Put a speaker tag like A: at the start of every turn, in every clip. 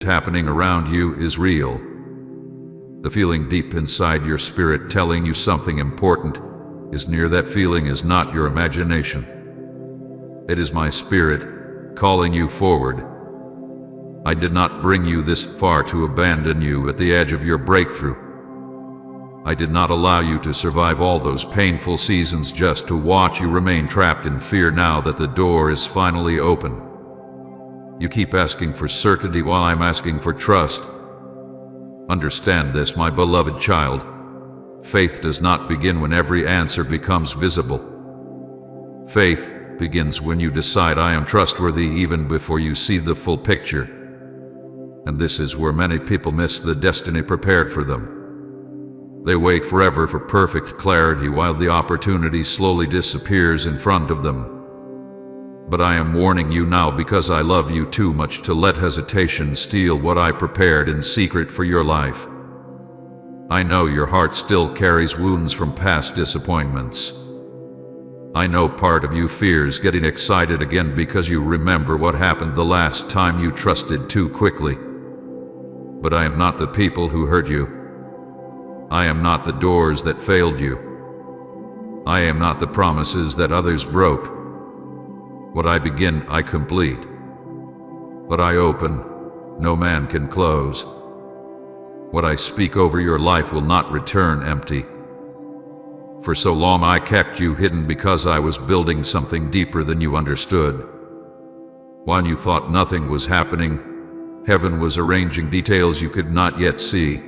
A: happening around you is real. The feeling deep inside your spirit telling you something important is near. That feeling is not your imagination. It is my spirit calling you forward. I did not bring you this far to abandon you at the edge of your breakthrough. I did not allow you to survive all those painful seasons just to watch you remain trapped in fear. Now that the door is finally open, you keep asking for certainty while I'm asking for trust. Understand this, my beloved child. Faith does not begin when every answer becomes visible. Faith begins when you decide I am trustworthy even before you see the full picture. And this is where many people miss the destiny prepared for them. They wait forever for perfect clarity while the opportunity slowly disappears in front of them. But I am warning you now because I love you too much to let hesitation steal what I prepared in secret for your life. I know your heart still carries wounds from past disappointments. I know part of you fears getting excited again because you remember what happened the last time you trusted too quickly. But I am not the people who hurt you. I am not the doors that failed you. I am not the promises that others broke. What I begin, I complete. What I open, no man can close. What I speak over your life will not return empty. For so long I kept you hidden because I was building something deeper than you understood. While you thought nothing was happening, heaven was arranging details you could not yet see.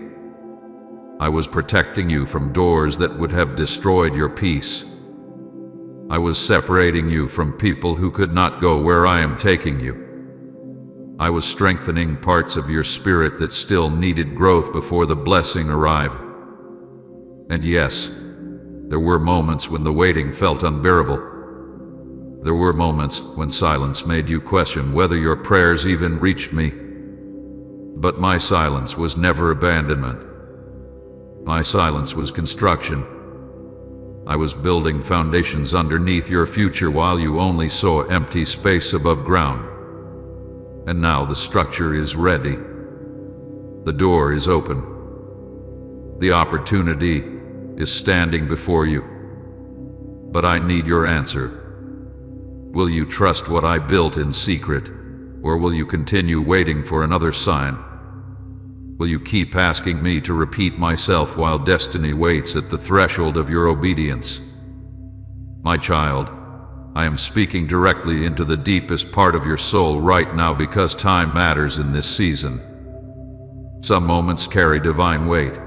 A: I was protecting you from doors that would have destroyed your peace. I was separating you from people who could not go where I am taking you. I was strengthening parts of your spirit that still needed growth before the blessing arrived. And yes, there were moments when the waiting felt unbearable. There were moments when silence made you question whether your prayers even reached me. But my silence was never abandonment. My silence was construction. I was building foundations underneath your future while you only saw empty space above ground. And now the structure is ready. The door is open. The opportunity is standing before you. But I need your answer. Will you trust what I built in secret, or will you continue waiting for another sign? Will you keep asking me to repeat myself while destiny waits at the threshold of your obedience? My child, I am speaking directly into the deepest part of your soul right now because time matters in this season. Some moments carry divine weight.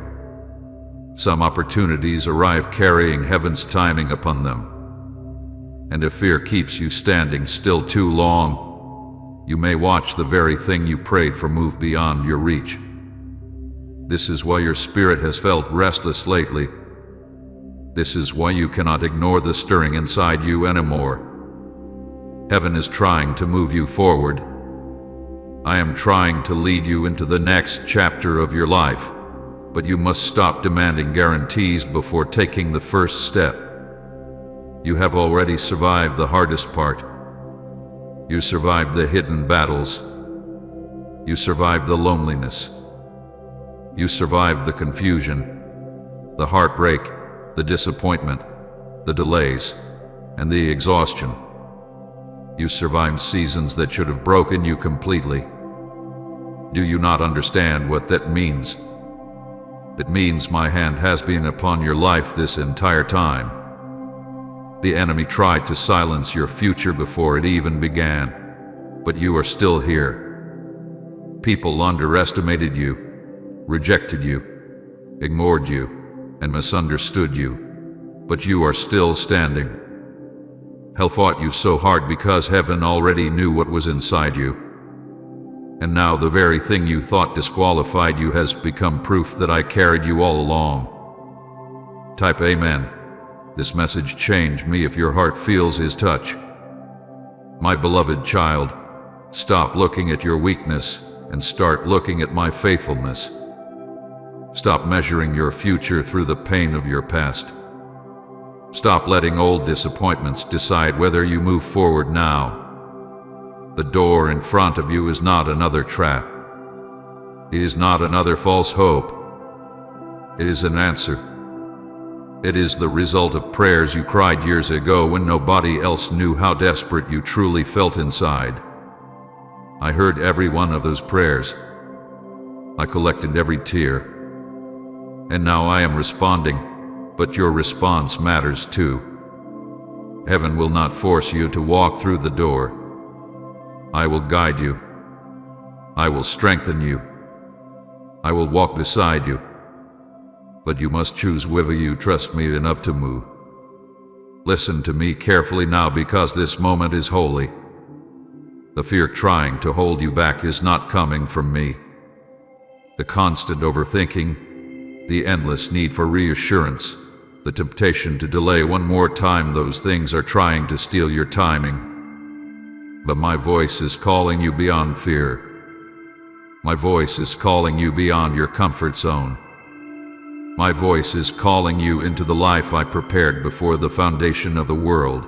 A: Some opportunities arrive carrying heaven's timing upon them. And if fear keeps you standing still too long, you may watch the very thing you prayed for move beyond your reach. This is why your spirit has felt restless lately. This is why you cannot ignore the stirring inside you anymore. Heaven is trying to move you forward. I am trying to lead you into the next chapter of your life, but you must stop demanding guarantees before taking the first step. You have already survived the hardest part. You survived the hidden battles. You survived the loneliness. You survived the confusion, the heartbreak, the disappointment, the delays, and the exhaustion. You survived seasons that should have broken you completely. Do you not understand what that means? It means my hand has been upon your life this entire time. The enemy tried to silence your future before it even began, but you are still here. People underestimated you, rejected you, ignored you, and misunderstood you, but you are still standing. Hell fought you so hard because heaven already knew what was inside you. And now the very thing you thought disqualified you has become proof that I carried you all along. Type Amen. This message changed me if your heart feels His touch. My beloved child, stop looking at your weakness and start looking at my faithfulness. Stop measuring your future through the pain of your past. Stop letting old disappointments decide whether you move forward now. The door in front of you is not another trap. It is not another false hope. It is an answer. It is the result of prayers you cried years ago when nobody else knew how desperate you truly felt inside. I heard every one of those prayers. I collected every tear. And now I am responding, but your response matters too. Heaven will not force you to walk through the door. I will guide you. I will strengthen you. I will walk beside you. But you must choose whether you trust me enough to move. Listen to me carefully now, because this moment is holy. The fear trying to hold you back is not coming from me. The constant overthinking, the endless need for reassurance, the temptation to delay one more time, those things are trying to steal your timing. But my voice is calling you beyond fear. My voice is calling you beyond your comfort zone. My voice is calling you into the life I prepared before the foundation of the world.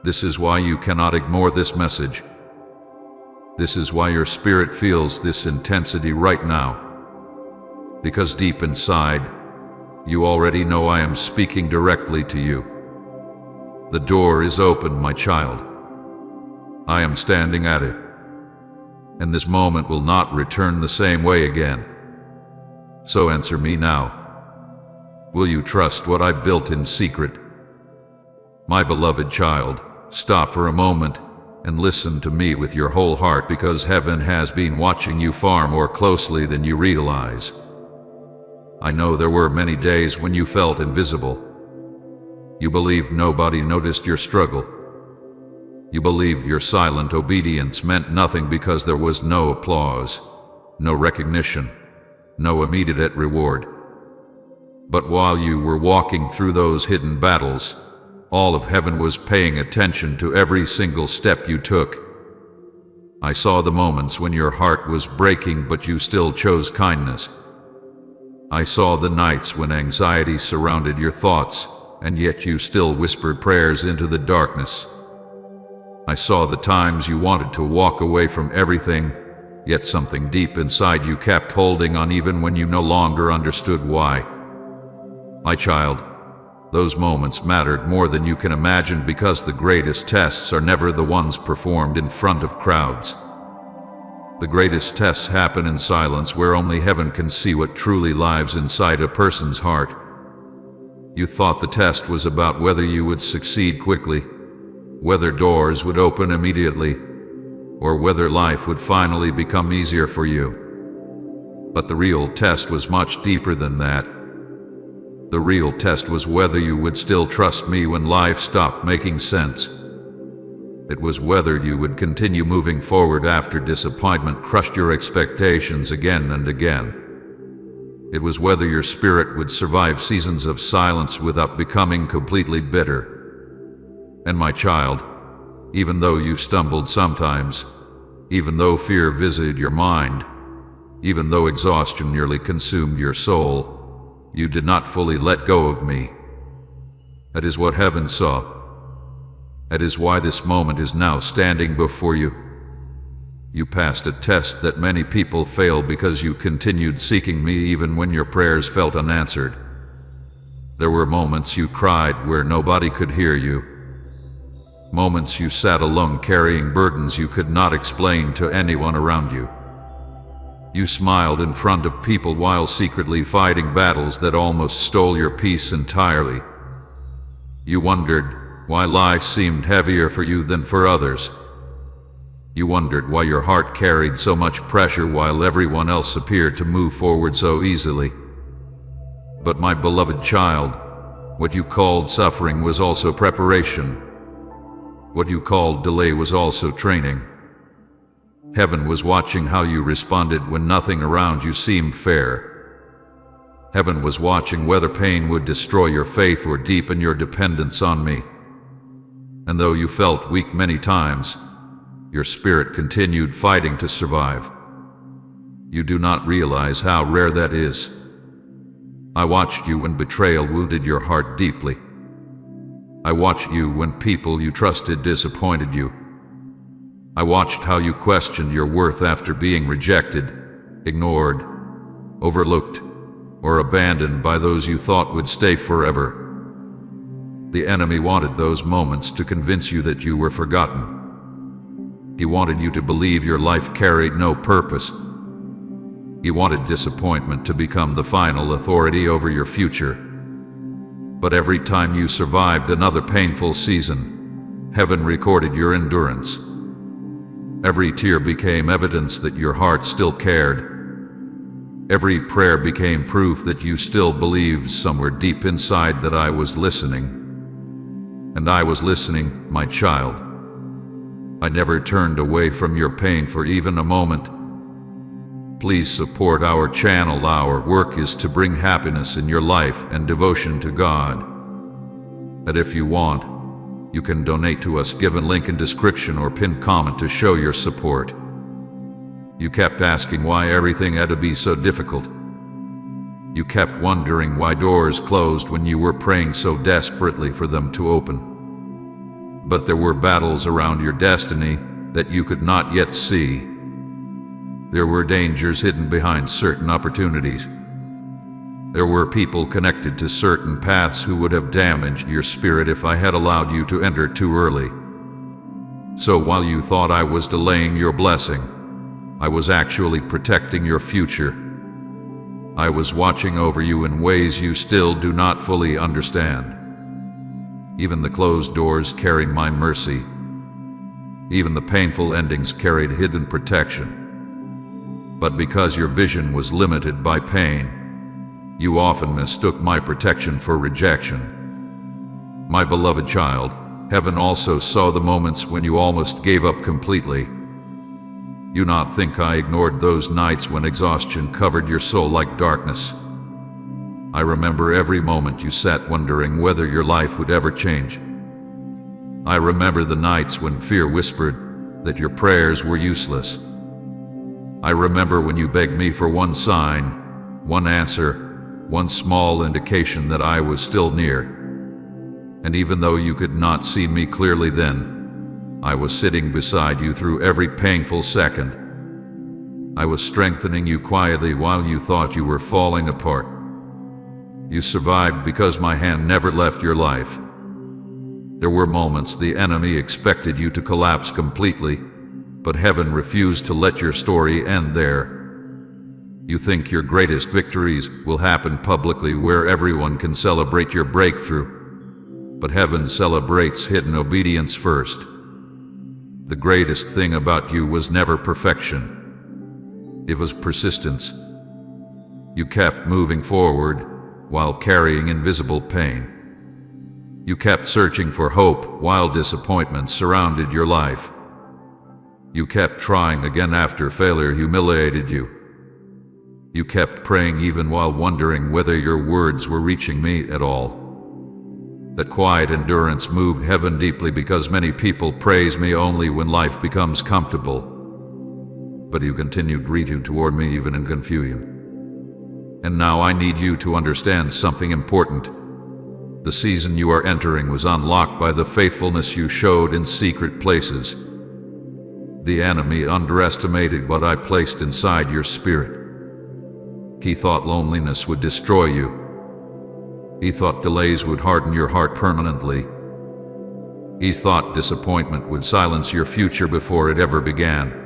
A: This is why you cannot ignore this message. This is why your spirit feels this intensity right now. Because deep inside, you already know I am speaking directly to you. The door is open, my child. I am standing at it. And this moment will not return the same way again. So answer me now. Will you trust what I built in secret? My beloved child, stop for a moment and listen to me with your whole heart, because heaven has been watching you far more closely than you realize. I know there were many days when you felt invisible. You believed nobody noticed your struggle. You believed your silent obedience meant nothing because there was no applause, no recognition, no immediate reward. But while you were walking through those hidden battles, all of heaven was paying attention to every single step you took. I saw the moments when your heart was breaking but you still chose kindness. I saw the nights when anxiety surrounded your thoughts and yet you still whispered prayers into the darkness. I saw the times you wanted to walk away from everything, yet something deep inside you kept holding on even when you no longer understood why. My child, those moments mattered more than you can imagine, because the greatest tests are never the ones performed in front of crowds. The greatest tests happen in silence, where only heaven can see what truly lives inside a person's heart. You thought the test was about whether you would succeed quickly, whether doors would open immediately, or whether life would finally become easier for you. But the real test was much deeper than that. The real test was whether you would still trust me when life stopped making sense. It was whether you would continue moving forward after disappointment crushed your expectations again and again. It was whether your spirit would survive seasons of silence without becoming completely bitter. And my child, even though you stumbled sometimes, even though fear visited your mind, even though exhaustion nearly consumed your soul, you did not fully let go of me. That is what heaven saw. That is why this moment is now standing before you. You passed a test that many people fail because you continued seeking me even when your prayers felt unanswered. There were moments you cried where nobody could hear you. Moments you sat alone carrying burdens you could not explain to anyone around you. You smiled in front of people while secretly fighting battles that almost stole your peace entirely. You wondered why life seemed heavier for you than for others. You wondered why your heart carried so much pressure while everyone else appeared to move forward so easily. But my beloved child, what you called suffering was also preparation. What you called delay was also training. Heaven was watching how you responded when nothing around you seemed fair. Heaven was watching whether pain would destroy your faith or deepen your dependence on me. And though you felt weak many times, your spirit continued fighting to survive. You do not realize how rare that is. I watched you when betrayal wounded your heart deeply. I watched you when people you trusted disappointed you. I watched how you questioned your worth after being rejected, ignored, overlooked, or abandoned by those you thought would stay forever. The enemy wanted those moments to convince you that you were forgotten. He wanted you to believe your life carried no purpose. He wanted disappointment to become the final authority over your future. But every time you survived another painful season, heaven recorded your endurance. Every tear became evidence that your heart still cared. Every prayer became proof that you still believed somewhere deep inside that I was listening. And I was listening, my child. I never turned away from your pain for even a moment. Please support our channel. Our work is to bring happiness in your life and devotion to God. And if you want, you can donate to us. Given link in description or pinned comment to show your support. You kept asking why everything had to be so difficult. You kept wondering why doors closed when you were praying so desperately for them to open. But there were battles around your destiny that you could not yet see. There were dangers hidden behind certain opportunities. There were people connected to certain paths who would have damaged your spirit if I had allowed you to enter too early. So while you thought I was delaying your blessing, I was actually protecting your future. I was watching over you in ways you still do not fully understand. Even the closed doors carry my mercy. Even the painful endings carried hidden protection. But because your vision was limited by pain, you often mistook my protection for rejection. My beloved child, heaven also saw the moments when you almost gave up completely. You not think I ignored those nights when exhaustion covered your soul like darkness. I remember every moment you sat wondering whether your life would ever change. I remember the nights when fear whispered that your prayers were useless. I remember when you begged me for one sign, one answer, one small indication that I was still near. And even though you could not see me clearly then, I was sitting beside you through every painful second. I was strengthening you quietly while you thought you were falling apart. You survived because my hand never left your life. There were moments the enemy expected you to collapse completely, but heaven refused to let your story end there. You think your greatest victories will happen publicly where everyone can celebrate your breakthrough, but heaven celebrates hidden obedience first. The greatest thing about you was never perfection. It was persistence. You kept moving forward while carrying invisible pain. You kept searching for hope while disappointment surrounded your life. You kept trying again after failure humiliated you. You kept praying even while wondering whether your words were reaching me at all. That quiet endurance moved heaven deeply because many people praise me only when life becomes comfortable. But you continued reaching toward me even in confusion. And now I need you to understand something important. The season you are entering was unlocked by the faithfulness you showed in secret places. The enemy underestimated what I placed inside your spirit. He thought loneliness would destroy you. He thought delays would harden your heart permanently. He thought disappointment would silence your future before it ever began.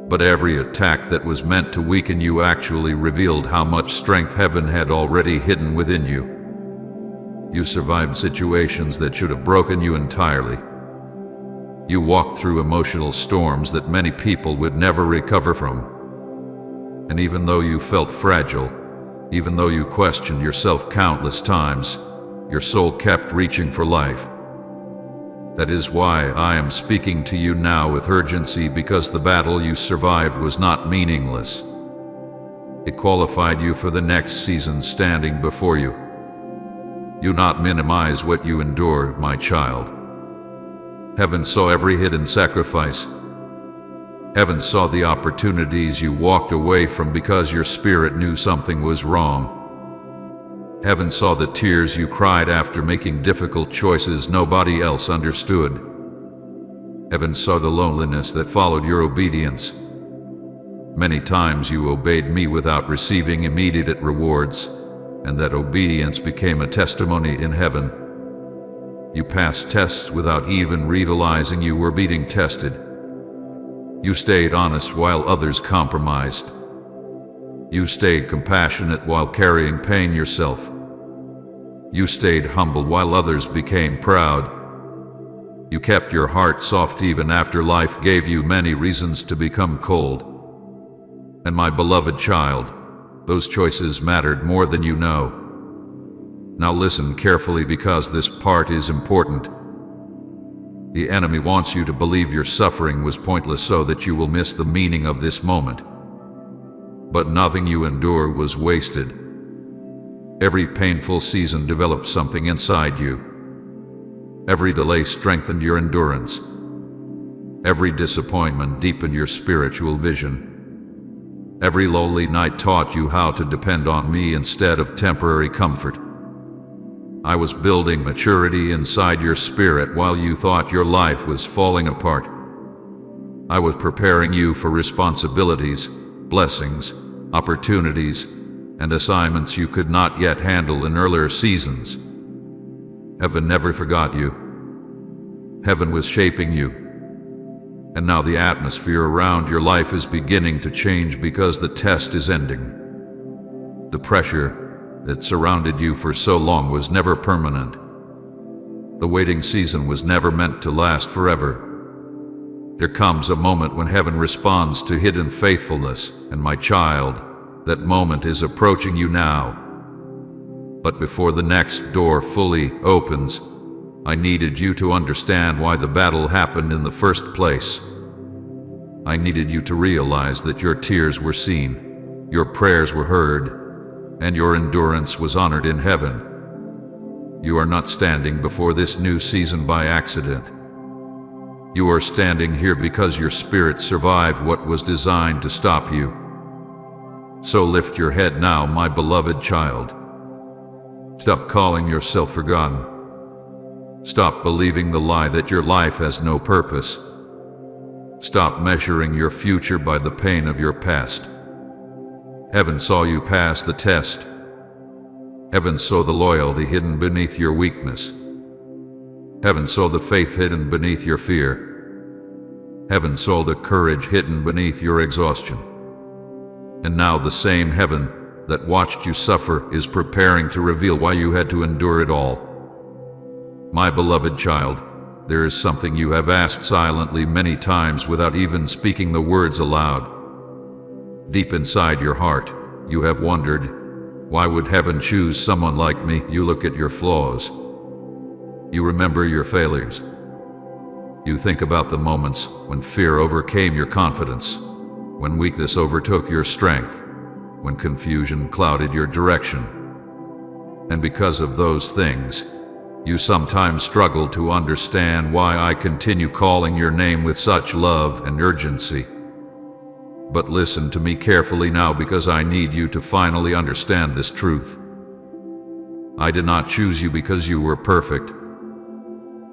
A: But every attack that was meant to weaken you actually revealed how much strength heaven had already hidden within you. You survived situations that should have broken you entirely. You walked through emotional storms that many people would never recover from. And even though you felt fragile, even though you questioned yourself countless times, your soul kept reaching for life. That is why I am speaking to you now with urgency, because the battle you survived was not meaningless. It qualified you for the next season standing before you. Do not minimize what you endured, my child. Heaven saw every hidden sacrifice. Heaven saw the opportunities you walked away from because your spirit knew something was wrong. Heaven saw the tears you cried after making difficult choices nobody else understood. Heaven saw the loneliness that followed your obedience. Many times you obeyed me without receiving immediate rewards, and that obedience became a testimony in heaven. You passed tests without even realizing you were being tested. You stayed honest while others compromised. You stayed compassionate while carrying pain yourself. You stayed humble while others became proud. You kept your heart soft even after life gave you many reasons to become cold. And my beloved child, those choices mattered more than you know. Now listen carefully because this part is important. The enemy wants you to believe your suffering was pointless so that you will miss the meaning of this moment. But nothing you endured was wasted. Every painful season developed something inside you. Every delay strengthened your endurance. Every disappointment deepened your spiritual vision. Every lonely night taught you how to depend on me instead of temporary comfort. I was building maturity inside your spirit while you thought your life was falling apart. I was preparing you for responsibilities, blessings, opportunities, and assignments you could not yet handle in earlier seasons. Heaven never forgot you. Heaven was shaping you. And now the atmosphere around your life is beginning to change because the test is ending. The pressure that surrounded you for so long was never permanent. The waiting season was never meant to last forever. There comes a moment when heaven responds to hidden faithfulness, and my child, that moment is approaching you now. But before the next door fully opens, I needed you to understand why the battle happened in the first place. I needed you to realize that your tears were seen, your prayers were heard, and your endurance was honored in heaven. You are not standing before this new season by accident. You are standing here because your spirit survived what was designed to stop you. So lift your head now, my beloved child. Stop calling yourself forgotten. Stop believing the lie that your life has no purpose. Stop measuring your future by the pain of your past. Heaven saw you pass the test. Heaven saw the loyalty hidden beneath your weakness. Heaven saw the faith hidden beneath your fear. Heaven saw the courage hidden beneath your exhaustion. And now the same heaven that watched you suffer is preparing to reveal why you had to endure it all. My beloved child, there is something you have asked silently many times without even speaking the words aloud. Deep inside your heart, you have wondered, why would heaven choose someone like me? You look at your flaws. You remember your failures. You think about the moments when fear overcame your confidence, when weakness overtook your strength, when confusion clouded your direction. And because of those things, you sometimes struggle to understand why I continue calling your name with such love and urgency. But listen to me carefully now because I need you to finally understand this truth. I did not choose you because you were perfect.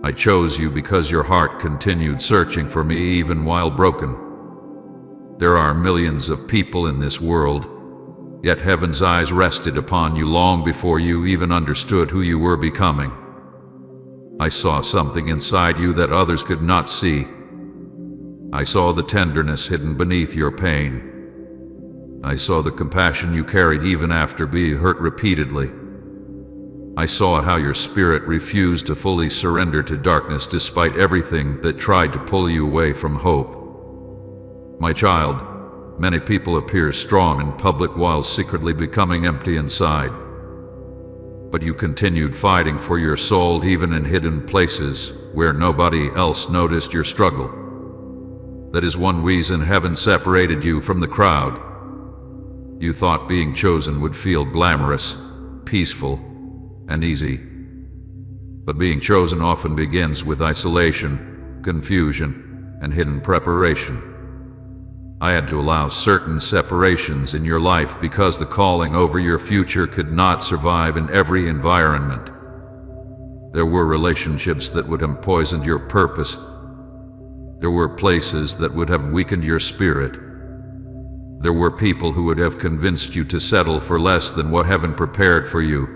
A: I chose you because your heart continued searching for me even while broken. There are millions of people in this world, yet heaven's eyes rested upon you long before you even understood who you were becoming. I saw something inside you that others could not see. I saw the tenderness hidden beneath your pain. I saw the compassion you carried even after being hurt repeatedly. I saw how your spirit refused to fully surrender to darkness despite everything that tried to pull you away from hope. My child, many people appear strong in public while secretly becoming empty inside. But you continued fighting for your soul even in hidden places where nobody else noticed your struggle. That is one reason heaven separated you from the crowd. You thought being chosen would feel glamorous, peaceful, and easy. But being chosen often begins with isolation, confusion, and hidden preparation. I had to allow certain separations in your life because the calling over your future could not survive in every environment. There were relationships that would have poisoned your purpose. There were places that would have weakened your spirit. There were people who would have convinced you to settle for less than what heaven prepared for you.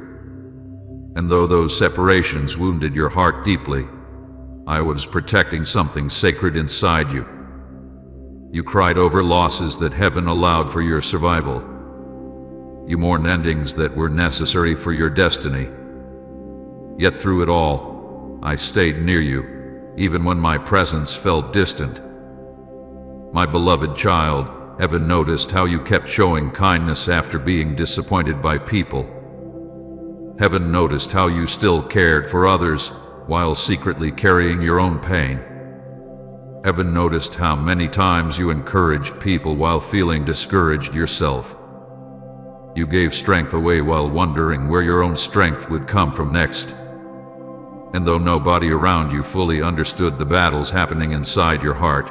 A: And though those separations wounded your heart deeply, I was protecting something sacred inside you. You cried over losses that heaven allowed for your survival. You mourned endings that were necessary for your destiny. Yet through it all, I stayed near you, even when my presence felt distant. My beloved child, heaven noticed how you kept showing kindness after being disappointed by people. Heaven noticed how you still cared for others while secretly carrying your own pain. Heaven noticed how many times you encouraged people while feeling discouraged yourself. You gave strength away while wondering where your own strength would come from next. And though nobody around you fully understood the battles happening inside your heart,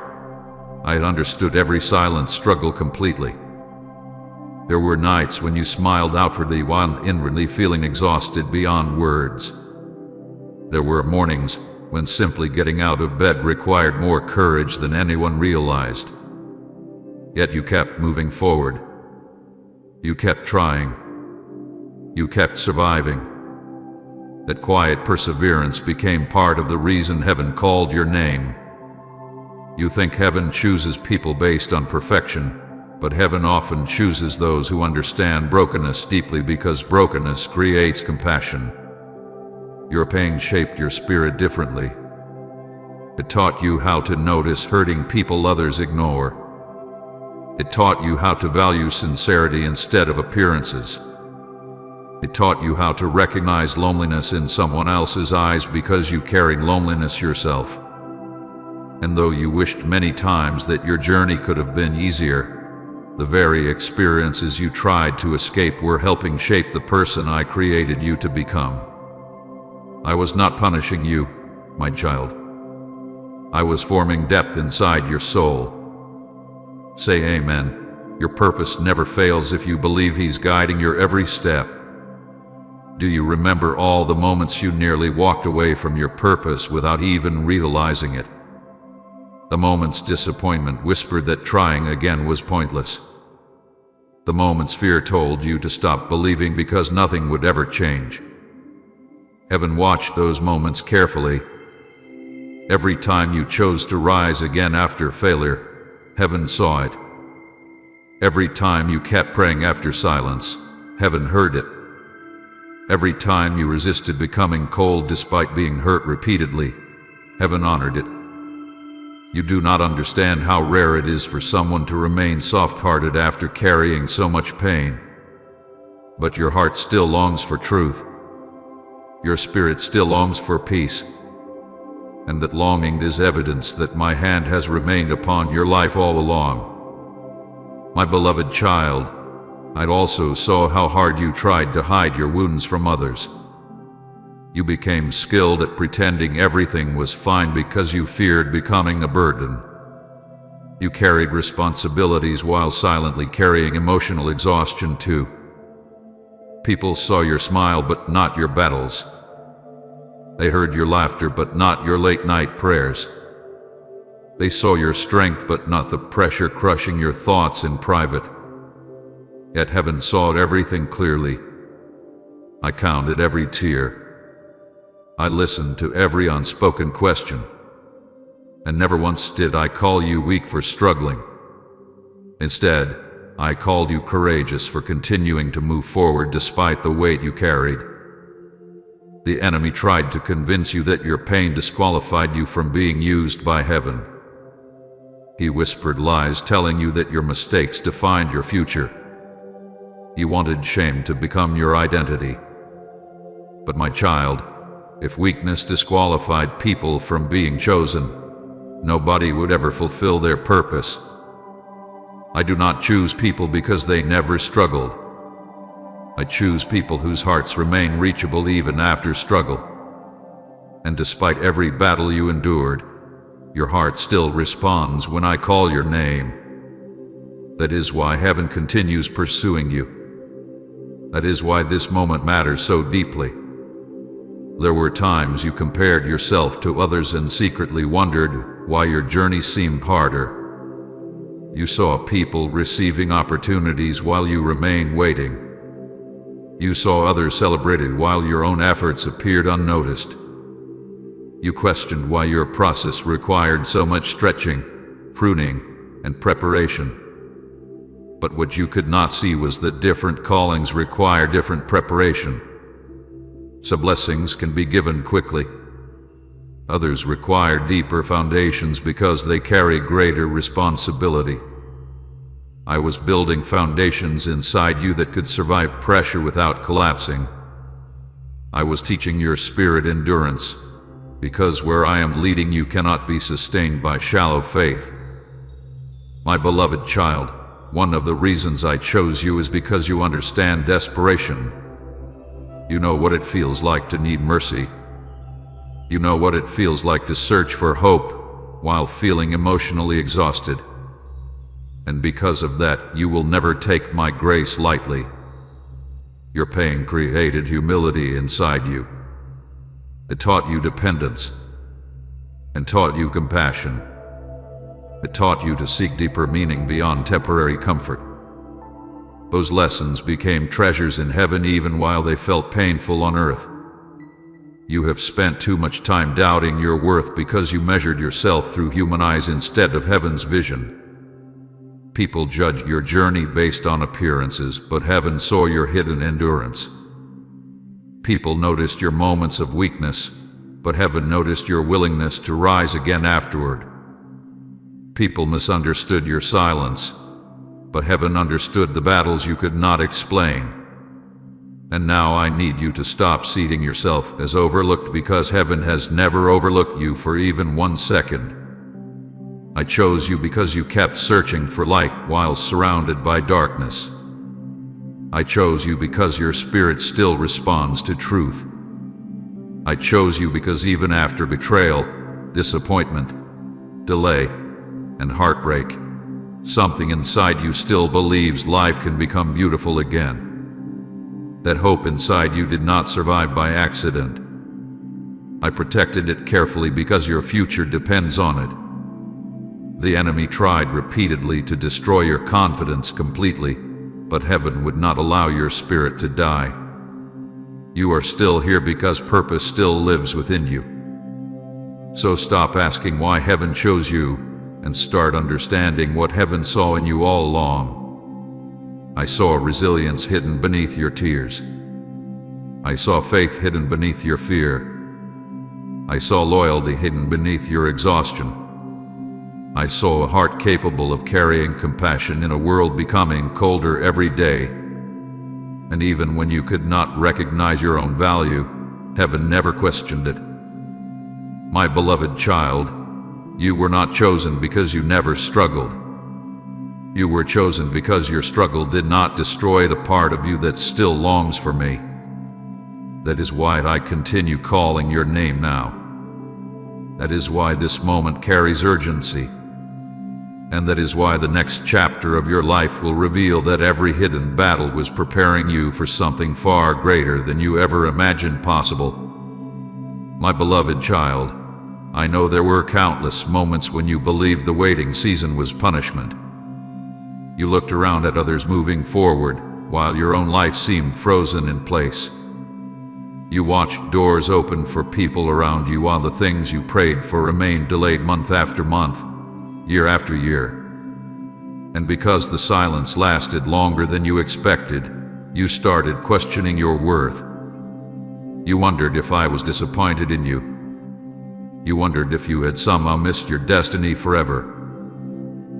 A: I had understood every silent struggle completely. There were nights when you smiled outwardly while inwardly feeling exhausted beyond words. There were mornings when simply getting out of bed required more courage than anyone realized. Yet you kept moving forward. You kept trying. You kept surviving. That quiet perseverance became part of the reason heaven called your name. You think heaven chooses people based on perfection, but heaven often chooses those who understand brokenness deeply because brokenness creates compassion. Your pain shaped your spirit differently. It taught you how to notice hurting people others ignore. It taught you how to value sincerity instead of appearances. It taught you how to recognize loneliness in someone else's eyes because you carried loneliness yourself. And though you wished many times that your journey could have been easier, the very experiences you tried to escape were helping shape the person I created you to become. I was not punishing you, my child. I was forming depth inside your soul. Say amen. Your purpose never fails if you believe He's guiding your every step. Do you remember all the moments you nearly walked away from your purpose without even realizing it? The moments disappointment whispered that trying again was pointless. The moments fear told you to stop believing because nothing would ever change. Heaven watched those moments carefully. Every time you chose to rise again after failure, heaven saw it. Every time you kept praying after silence, heaven heard it. Every time you resisted becoming cold despite being hurt repeatedly, heaven honored it. You do not understand how rare it is for someone to remain soft-hearted after carrying so much pain. But your heart still longs for truth. Your spirit still longs for peace. And that longing is evidence that my hand has remained upon your life all along. My beloved child, I also saw how hard you tried to hide your wounds from others. You became skilled at pretending everything was fine because you feared becoming a burden. You carried responsibilities while silently carrying emotional exhaustion too. People saw your smile but not your battles. They heard your laughter but not your late-night prayers. They saw your strength but not the pressure crushing your thoughts in private. Yet heaven saw everything clearly. I counted every tear. I listened to every unspoken question. And never once did I call you weak for struggling. Instead, I called you courageous for continuing to move forward despite the weight you carried. The enemy tried to convince you that your pain disqualified you from being used by heaven. He whispered lies telling you that your mistakes defined your future. He wanted shame to become your identity. But my child, if weakness disqualified people from being chosen, nobody would ever fulfill their purpose. I do not choose people because they never struggled. I choose people whose hearts remain reachable even after struggle. And despite every battle you endured, your heart still responds when I call your name. That is why heaven continues pursuing you. That is why this moment matters so deeply. There were times you compared yourself to others and secretly wondered why your journey seemed harder. You saw people receiving opportunities while you remained waiting. You saw others celebrated while your own efforts appeared unnoticed. You questioned why your process required so much stretching, pruning, and preparation. But what you could not see was that different callings require different preparation. Some blessings can be given quickly. Others require deeper foundations because they carry greater responsibility. I was building foundations inside you that could survive pressure without collapsing. I was teaching your spirit endurance, because where I am leading you cannot be sustained by shallow faith. My beloved child, one of the reasons I chose you is because you understand desperation. You know what it feels like to need mercy. You know what it feels like to search for hope while feeling emotionally exhausted. And because of that, you will never take my grace lightly. Your pain created humility inside you. It taught you dependence and taught you compassion. It taught you to seek deeper meaning beyond temporary comfort. Those lessons became treasures in heaven even while they felt painful on earth. You have spent too much time doubting your worth because you measured yourself through human eyes instead of heaven's vision. People judge your journey based on appearances, but heaven saw your hidden endurance. People noticed your moments of weakness, but heaven noticed your willingness to rise again afterward. People misunderstood your silence, but heaven understood the battles you could not explain. And now I need you to stop seeing yourself as overlooked because heaven has never overlooked you for even 1 second. I chose you because you kept searching for light while surrounded by darkness. I chose you because your spirit still responds to truth. I chose you because even after betrayal, disappointment, delay, and heartbreak, something inside you still believes life can become beautiful again. That hope inside you did not survive by accident. I protected it carefully because your future depends on it. The enemy tried repeatedly to destroy your confidence completely, but heaven would not allow your spirit to die. You are still here because purpose still lives within you. So stop asking why heaven chose you and start understanding what heaven saw in you all along. I saw resilience hidden beneath your tears. I saw faith hidden beneath your fear. I saw loyalty hidden beneath your exhaustion. I saw a heart capable of carrying compassion in a world becoming colder every day. And even when you could not recognize your own value, heaven never questioned it. My beloved child, you were not chosen because you never struggled. You were chosen because your struggle did not destroy the part of you that still longs for me. That is why I continue calling your name now. That is why this moment carries urgency. And that is why the next chapter of your life will reveal that every hidden battle was preparing you for something far greater than you ever imagined possible. My beloved child, I know there were countless moments when you believed the waiting season was punishment. You looked around at others moving forward, while your own life seemed frozen in place. You watched doors open for people around you while the things you prayed for remained delayed month after month, year after year. And because the silence lasted longer than you expected, you started questioning your worth. You wondered if I was disappointed in you. You wondered if you had somehow missed your destiny forever.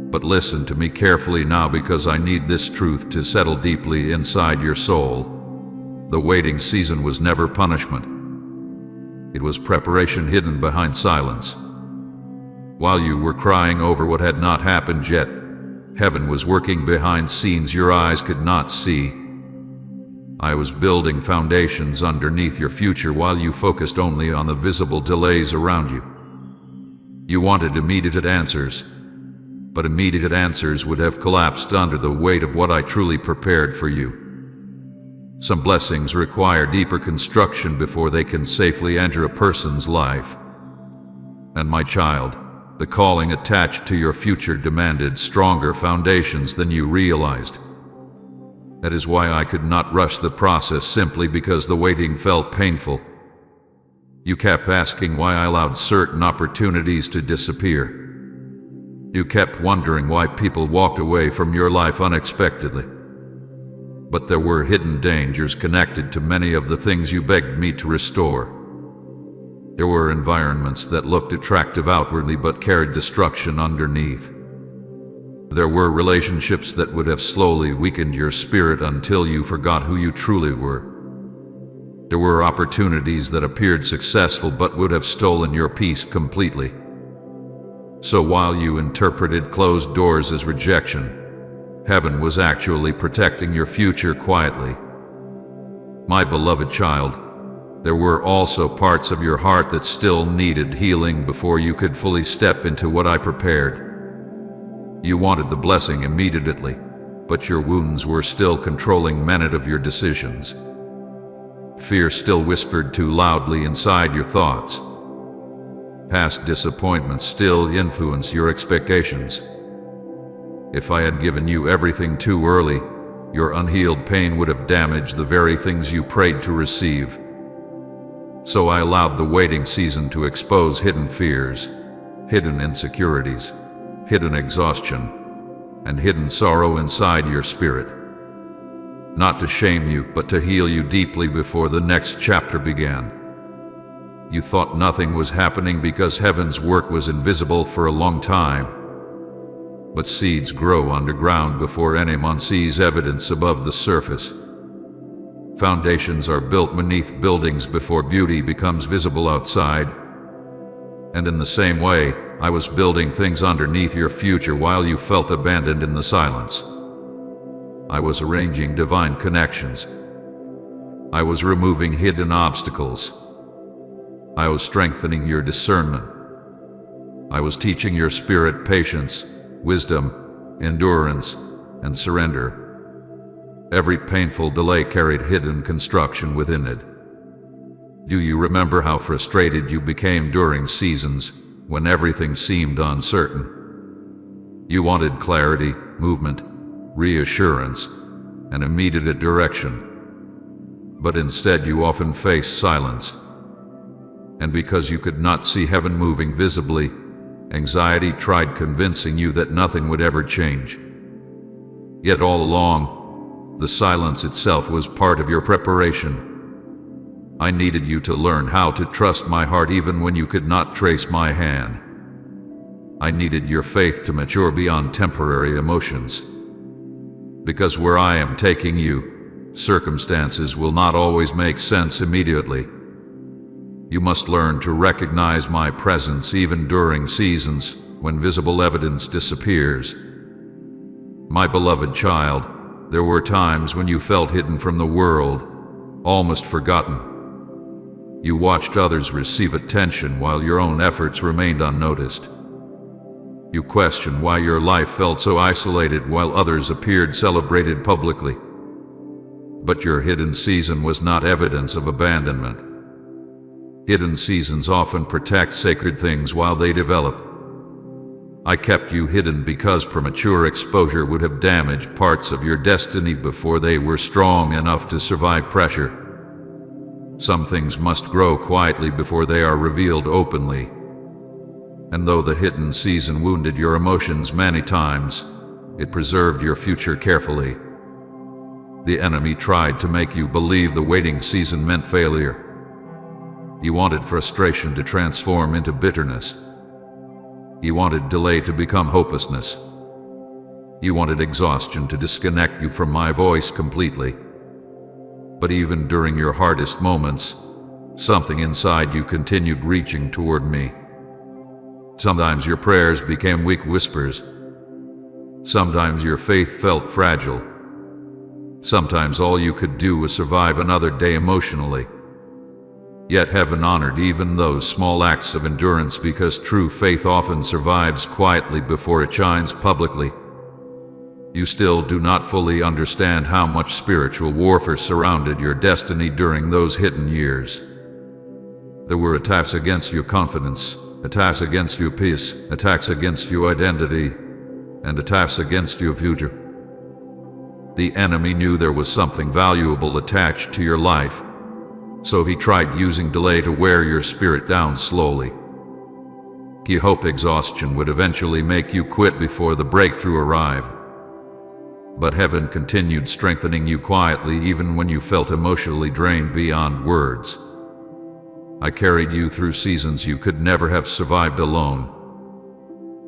A: But listen to me carefully now, because I need this truth to settle deeply inside your soul. The waiting season was never punishment. It was preparation hidden behind silence. While you were crying over what had not happened yet, heaven was working behind scenes your eyes could not see. I was building foundations underneath your future while you focused only on the visible delays around you. You wanted immediate answers, but immediate answers would have collapsed under the weight of what I truly prepared for you. Some blessings require deeper construction before they can safely enter a person's life. And my child, The calling attached to your future demanded stronger foundations than you realized. That is why I could not rush the process simply because the waiting felt painful. You kept asking why I allowed certain opportunities to disappear. You kept wondering why people walked away from your life unexpectedly. But there were hidden dangers connected to many of the things you begged me to restore. There were environments that looked attractive outwardly but carried destruction underneath. There were relationships that would have slowly weakened your spirit until you forgot who you truly were. There were opportunities that appeared successful but would have stolen your peace completely. So while you interpreted closed doors as rejection, heaven was actually protecting your future quietly. My beloved child, there were also parts of your heart that still needed healing before you could fully step into what I prepared. You wanted the blessing immediately, but your wounds were still controlling many of your decisions. Fear still whispered too loudly inside your thoughts. Past disappointments still influence your expectations. If I had given you everything too early, your unhealed pain would have damaged the very things you prayed to receive. So I allowed the waiting season to expose hidden fears, hidden insecurities, hidden exhaustion, and hidden sorrow inside your spirit. Not to shame you, but to heal you deeply before the next chapter began. You thought nothing was happening because heaven's work was invisible for a long time. But seeds grow underground before anyone sees evidence above the surface. Foundations are built beneath buildings before beauty becomes visible outside. And in the same way, I was building things underneath your future while you felt abandoned in the silence. I was arranging divine connections. I was removing hidden obstacles. I was strengthening your discernment. I was teaching your spirit patience, wisdom, endurance, and surrender. Every painful delay carried hidden construction within it. Do you remember how frustrated you became during seasons when everything seemed uncertain? You wanted clarity, movement, reassurance, and immediate direction. But instead you often faced silence. And because you could not see heaven moving visibly, anxiety tried convincing you that nothing would ever change. Yet all along, the silence itself was part of your preparation. I needed you to learn how to trust my heart even when you could not trace my hand. I needed your faith to mature beyond temporary emotions. Because where I am taking you, circumstances will not always make sense immediately. You must learn to recognize my presence even during seasons when visible evidence disappears. My beloved child, there were times when you felt hidden from the world, almost forgotten. You watched others receive attention while your own efforts remained unnoticed. You questioned why your life felt so isolated while others appeared celebrated publicly. But your hidden season was not evidence of abandonment. Hidden seasons often protect sacred things while they develop. I kept you hidden because premature exposure would have damaged parts of your destiny before they were strong enough to survive pressure. Some things must grow quietly before they are revealed openly. And though the hidden season wounded your emotions many times, it preserved your future carefully. The enemy tried to make you believe the waiting season meant failure. You wanted frustration to transform into bitterness. You wanted delay to become hopelessness. You wanted exhaustion to disconnect you from my voice completely. But even during your hardest moments, something inside you continued reaching toward me. Sometimes your prayers became weak whispers. Sometimes your faith felt fragile. Sometimes all you could do was survive another day emotionally. Yet heaven honored even those small acts of endurance because true faith often survives quietly before it shines publicly. You still do not fully understand how much spiritual warfare surrounded your destiny during those hidden years. There were attacks against your confidence, attacks against your peace, attacks against your identity, and attacks against your future. The enemy knew there was something valuable attached to your life, so he tried using delay to wear your spirit down slowly. He hoped exhaustion would eventually make you quit before the breakthrough arrived. But heaven continued strengthening you quietly even when you felt emotionally drained beyond words. I carried you through seasons you could never have survived alone.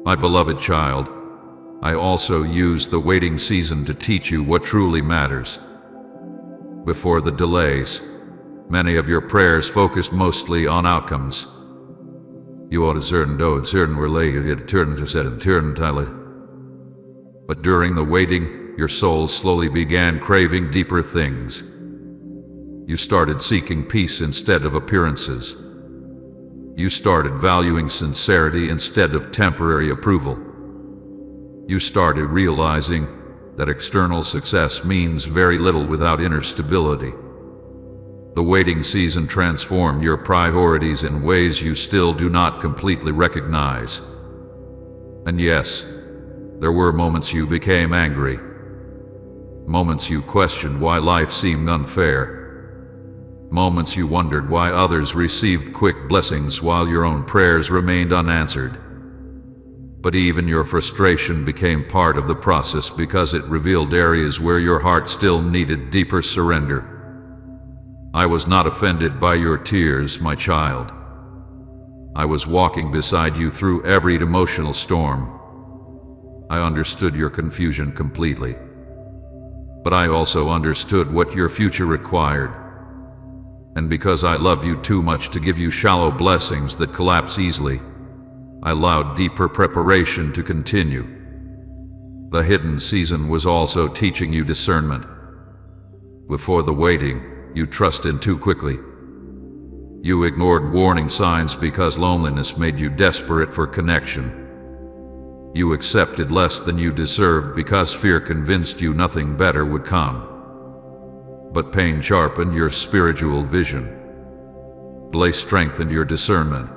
A: My beloved child, I also used the waiting season to teach you what truly matters. Before the delays, many of your prayers focused mostly on outcomes. You ought to certain related But during the waiting, your soul slowly began craving deeper things. You started seeking peace instead of appearances. You started valuing sincerity instead of temporary approval. You started realizing that external success means very little without inner stability. The waiting season transformed your priorities in ways you still do not completely recognize. And yes, there were moments you became angry. Moments you questioned why life seemed unfair. Moments you wondered why others received quick blessings while your own prayers remained unanswered. But even your frustration became part of the process because it revealed areas where your heart still needed deeper surrender. I was not offended by your tears, my child. I was walking beside you through every emotional storm. I understood your confusion completely. But I also understood what your future required. And because I love you too much to give you shallow blessings that collapse easily, I allowed deeper preparation to continue. The hidden season was also teaching you discernment. Before the waiting, you trusted too quickly. You ignored warning signs because loneliness made you desperate for connection. You accepted less than you deserved because fear convinced you nothing better would come. But pain sharpened your spiritual vision. Delay strengthened your discernment.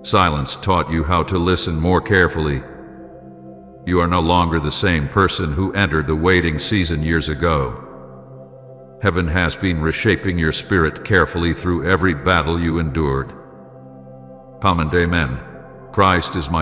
A: Silence taught you how to listen more carefully. You are no longer the same person who entered the waiting season years ago. Heaven has been reshaping your spirit carefully through every battle you endured. Come and amen. Christ is my